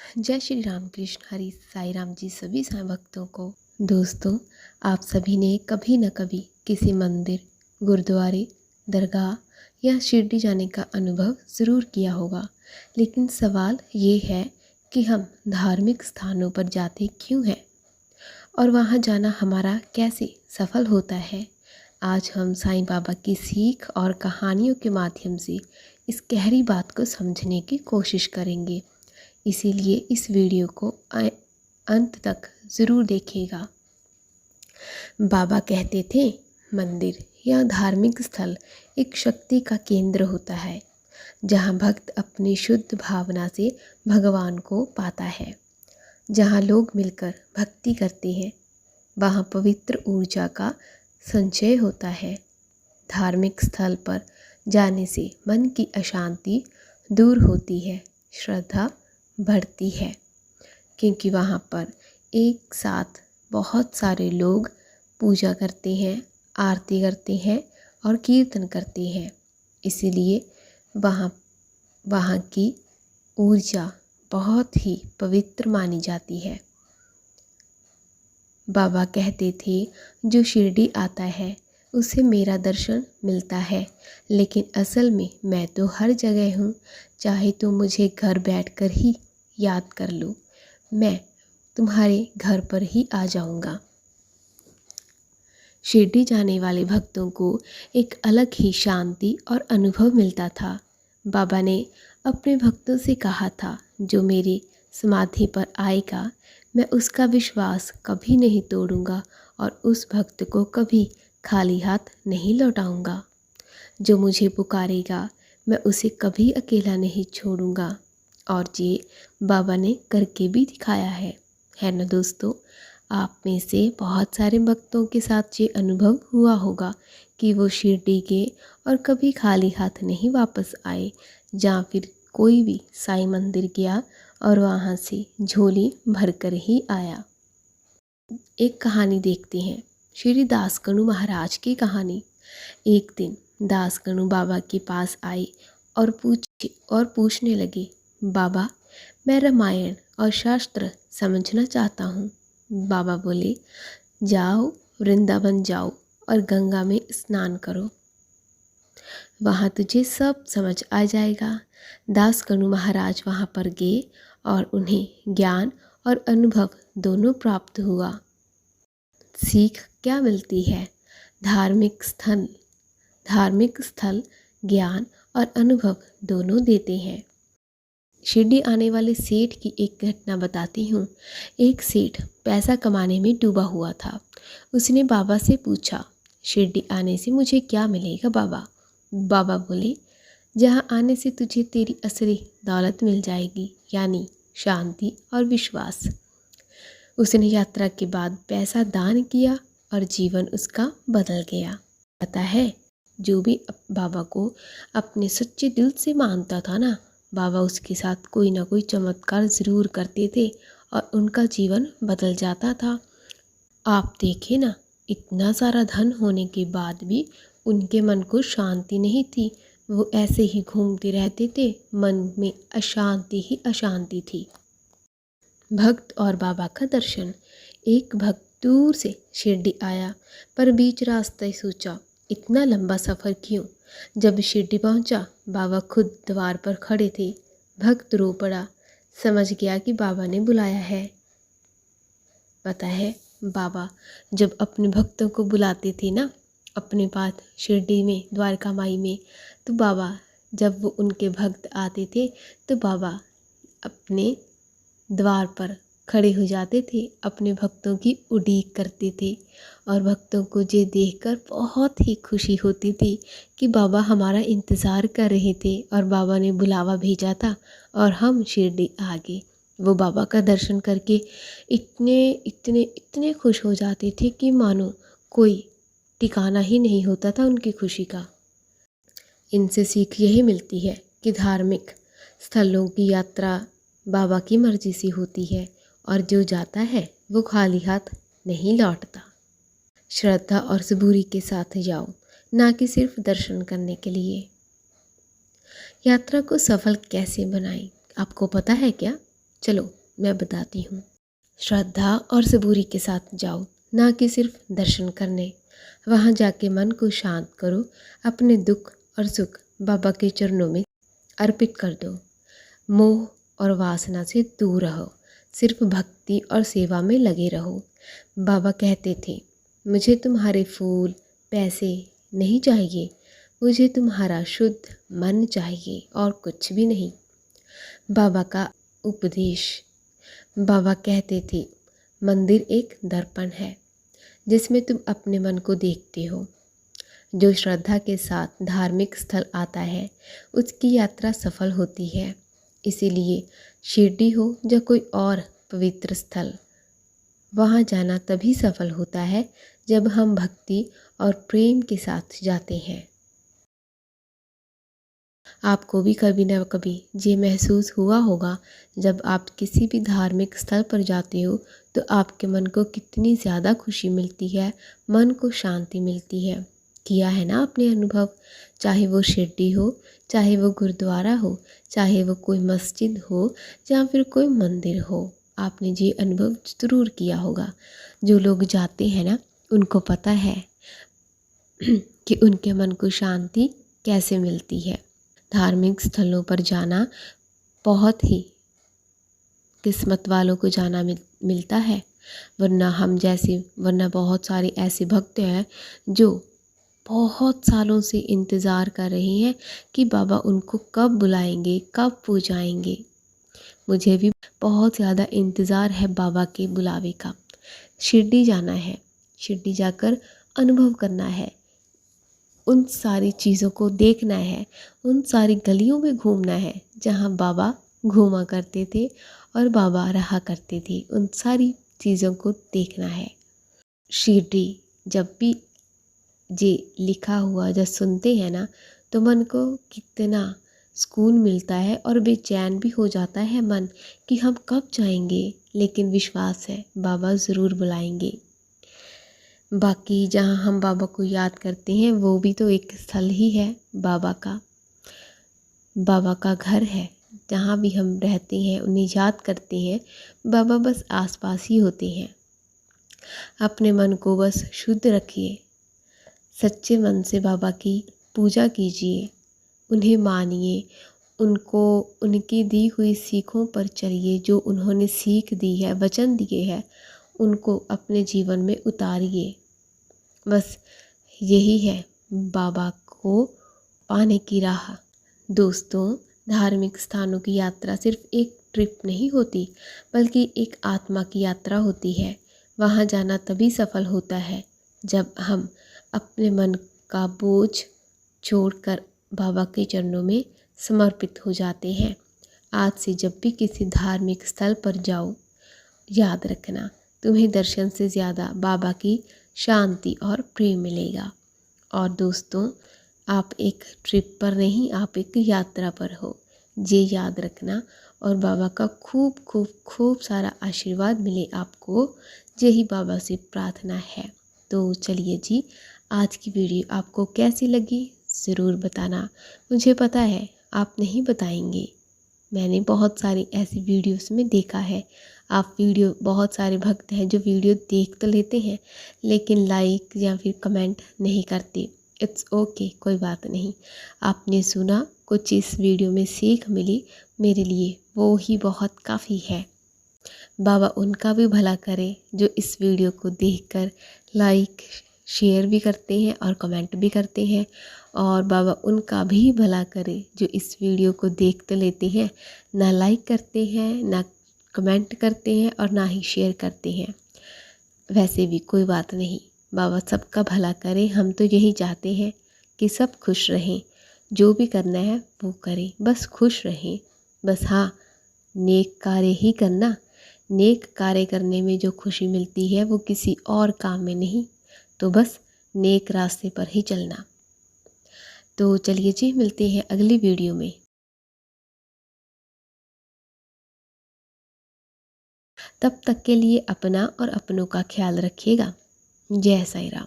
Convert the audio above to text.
जय श्री राम कृष्ण हरि साई राम जी सभी साईं भक्तों को। दोस्तों, आप सभी ने कभी न कभी किसी मंदिर, गुरुद्वारे, दरगाह या शिरडी जाने का अनुभव ज़रूर किया होगा। लेकिन सवाल ये है कि हम धार्मिक स्थानों पर जाते क्यों हैं और वहाँ जाना हमारा कैसे सफल होता है। आज हम साईं बाबा की सीख और कहानियों के माध्यम से इस गहरी बात को समझने की कोशिश करेंगे। इसीलिए इस वीडियो को अंत तक ज़रूर देखिएगा। बाबा कहते थे, मंदिर या धार्मिक स्थल एक शक्ति का केंद्र होता है जहाँ भक्त अपनी शुद्ध भावना से भगवान को पाता है। जहाँ लोग मिलकर भक्ति करते हैं वहाँ पवित्र ऊर्जा का संचय होता है। धार्मिक स्थल पर जाने से मन की अशांति दूर होती है, श्रद्धा बढ़ती है, क्योंकि वहाँ पर एक साथ बहुत सारे लोग पूजा करते हैं, आरती करते हैं और कीर्तन करते हैं। इसीलिए वहाँ की ऊर्जा बहुत ही पवित्र मानी जाती है। बाबा कहते थे, जो शिरडी आता है उसे मेरा दर्शन मिलता है, लेकिन असल में मैं तो हर जगह हूँ। चाहे तो मुझे घर बैठकर ही याद कर लो, मैं तुम्हारे घर पर ही आ जाऊँगा। शिरडी जाने वाले भक्तों को एक अलग ही शांति और अनुभव मिलता था। बाबा ने अपने भक्तों से कहा था, जो मेरी समाधि पर आएगा मैं उसका विश्वास कभी नहीं तोड़ूंगा और उस भक्त को कभी खाली हाथ नहीं लौटाऊंगा। जो मुझे पुकारेगा मैं उसे कभी अकेला नहीं छोड़ूंगा। और ये बाबा ने करके भी दिखाया है ना दोस्तों। आप में से बहुत सारे भक्तों के साथ ये अनुभव हुआ होगा कि वो शिरडी गए और कभी खाली हाथ नहीं वापस आए, जहाँ फिर कोई भी साईं मंदिर गया और वहाँ से झोली भरकर ही आया। एक कहानी देखते हैं, श्री दासगणु महाराज की कहानी। एक दिन दासगणु बाबा के पास आए और पूछने लगे, बाबा मैं रामायण और शास्त्र समझना चाहता हूँ। बाबा बोले, जाओ वृंदावन जाओ और गंगा में स्नान करो, वहाँ तुझे सब समझ आ जाएगा। दासगणु महाराज वहाँ पर गए और उन्हें ज्ञान और अनुभव दोनों प्राप्त हुआ। सीख क्या मिलती है? धार्मिक स्थल ज्ञान और अनुभव दोनों देते हैं। शिरडी आने वाले सेठ की एक घटना बताती हूँ। एक सेठ पैसा कमाने में डूबा हुआ था। उसने बाबा से पूछा, शिरडी आने से मुझे क्या मिलेगा बाबा? बाबा बोले, जहाँ आने से तुझे तेरी असली दौलत मिल जाएगी, यानी शांति और विश्वास। उसने यात्रा के बाद पैसा दान किया और जीवन उसका बदल गया। पता है, जो भी बाबा को अपने सच्चे दिल से मानता था ना, बाबा उसके साथ कोई ना कोई चमत्कार ज़रूर करते थे और उनका जीवन बदल जाता था। आप देखें ना, इतना सारा धन होने के बाद भी उनके मन को शांति नहीं थी। वो ऐसे ही घूमते रहते थे, मन में अशांति ही अशांति थी। भक्त और बाबा का दर्शन। एक भक्त दूर से शिरडी आया, पर बीच रास्ते सोचा, इतना लंबा सफ़र क्यों? जब शिरडी पहुंचा, बाबा खुद द्वार पर खड़े थे। भक्त रो पड़ा, समझ गया कि बाबा ने बुलाया है। पता है, बाबा जब अपने भक्तों को बुलाते थे ना अपने पास शिरडी में, द्वारका माई में, तो बाबा जब वो उनके भक्त आते थे तो बाबा अपने द्वार पर खड़े हो जाते थे, अपने भक्तों की उड़ीक करते थे और भक्तों को ये देखकर बहुत ही खुशी होती थी कि बाबा हमारा इंतज़ार कर रहे थे और बाबा ने बुलावा भेजा था और हम शिरडी आ गए। वो बाबा का दर्शन करके इतने खुश हो जाते थे कि मानो कोई ठिकाना ही नहीं होता था उनकी खुशी का। इनसे सीख यही मिलती है कि धार्मिक स्थलों की यात्रा बाबा की मर्जी से होती है और जो जाता है वो खाली हाथ नहीं लौटता। श्रद्धा और सबूरी के साथ जाओ, ना कि सिर्फ दर्शन करने के लिए। यात्रा को सफल कैसे बनाएं, आपको पता है क्या? चलो मैं बताती हूँ। श्रद्धा और सबूरी के साथ जाओ, ना कि सिर्फ दर्शन करने। वहाँ जाके मन को शांत करो, अपने दुख और सुख बाबा के चरणों में अर्पित कर दो। मोह और वासना से दूर रहो, सिर्फ भक्ति और सेवा में लगे रहो। बाबा कहते थे, मुझे तुम्हारे फूल पैसे नहीं चाहिए, मुझे तुम्हारा शुद्ध मन चाहिए और कुछ भी नहीं। बाबा का उपदेश। बाबा कहते थे, मंदिर एक दर्पण है जिसमें तुम अपने मन को देखते हो। जो श्रद्धा के साथ धार्मिक स्थल आता है उसकी यात्रा सफल होती है। इसीलिए शिरडी हो या कोई और पवित्र स्थल, वहाँ जाना तभी सफल होता है जब हम भक्ति और प्रेम के साथ जाते हैं। आपको भी कभी न कभी ये महसूस हुआ होगा, जब आप किसी भी धार्मिक स्थल पर जाते हो तो आपके मन को कितनी ज़्यादा खुशी मिलती है, मन को शांति मिलती है। किया है ना आपने अनुभव? चाहे वो शिरडी हो, चाहे वो गुरुद्वारा हो, चाहे वो कोई मस्जिद हो या फिर कोई मंदिर हो, आपने ये अनुभव ज़रूर किया होगा। जो लोग जाते हैं ना, उनको पता है कि उनके मन को शांति कैसे मिलती है। धार्मिक स्थलों पर जाना बहुत ही किस्मत वालों को जाना मिलता है, वरना बहुत सारे ऐसे भक्त हैं जो बहुत सालों से इंतज़ार कर रहे हैं कि बाबा उनको कब बुलाएंगे, कब पूजाएंगे। मुझे भी बहुत ज़्यादा इंतज़ार है बाबा के बुलावे का। शिरडी जाना है, शिरडी जाकर अनुभव करना है, उन सारी चीज़ों को देखना है, उन सारी गलियों में घूमना है जहाँ बाबा घूमा करते थे और बाबा रहा करते थे। उन सारी चीज़ों को देखना है। शिरडी जब भी ये लिखा हुआ जब सुनते हैं ना, तो मन को कितना सुकून मिलता है और बेचैन भी हो जाता है मन कि हम कब जाएंगे, लेकिन विश्वास है बाबा ज़रूर बुलाएंगे। बाकी जहाँ हम बाबा को याद करते हैं वो भी तो एक स्थल ही है बाबा का घर है। जहाँ भी हम रहते हैं उन्हें याद करते हैं, बाबा बस आसपास ही होते हैं। अपने मन को बस शुद्ध रखिए, सच्चे मन से बाबा की पूजा कीजिए, उन्हें मानिए, उनकी दी हुई सीखों पर चलिए। जो उन्होंने सीख दी है, वचन दिए हैं, उनको अपने जीवन में उतारिए। बस यही है बाबा को पाने की राह। दोस्तों, धार्मिक स्थानों की यात्रा सिर्फ एक ट्रिप नहीं होती, बल्कि एक आत्मा की यात्रा होती है। वहाँ जाना तभी सफल होता है जब हम अपने मन का बोझ छोड़कर बाबा के चरणों में समर्पित हो जाते हैं। आज से जब भी किसी धार्मिक स्थल पर जाओ, याद रखना, तुम्हें दर्शन से ज़्यादा बाबा की शांति और प्रेम मिलेगा। और दोस्तों, आप एक ट्रिप पर नहीं, आप एक यात्रा पर हो, ये याद रखना। और बाबा का खूब खूब खूब सारा आशीर्वाद मिले आपको, यही बाबा से प्रार्थना है। तो चलिए जी, आज की वीडियो आपको कैसी लगी ज़रूर बताना। मुझे पता है आप नहीं बताएंगे, मैंने बहुत सारी ऐसी वीडियोस में देखा है। आप बहुत सारे भक्त हैं जो वीडियो देख तो लेते हैं लेकिन लाइक या फिर कमेंट नहीं करते। इट्स ओके, कोई बात नहीं। आपने सुना, कुछ इस वीडियो में सीख मिली, मेरे लिए वो ही बहुत काफ़ी है। बाबा उनका भी भला करे जो इस वीडियो को देखकर लाइक शेयर भी करते हैं और कमेंट भी करते हैं। और बाबा उनका भी भला करे जो इस वीडियो को देख तो लेते हैं, ना लाइक करते हैं, ना कमेंट करते हैं और ना ही शेयर करते हैं। वैसे भी कोई बात नहीं, बाबा सबका भला करे। हम तो यही चाहते हैं कि सब खुश रहें, जो भी करना है वो करें, बस खुश रहें। बस हाँ, नेक कार्य ही करना। नेक कार्य करने में जो खुशी मिलती है वो किसी और काम में नहीं। तो बस नेक रास्ते पर ही चलना। तो चलिए जी, मिलते हैं अगली वीडियो में। तब तक के लिए अपना और अपनों का ख्याल रखिएगा। जय साईं राम।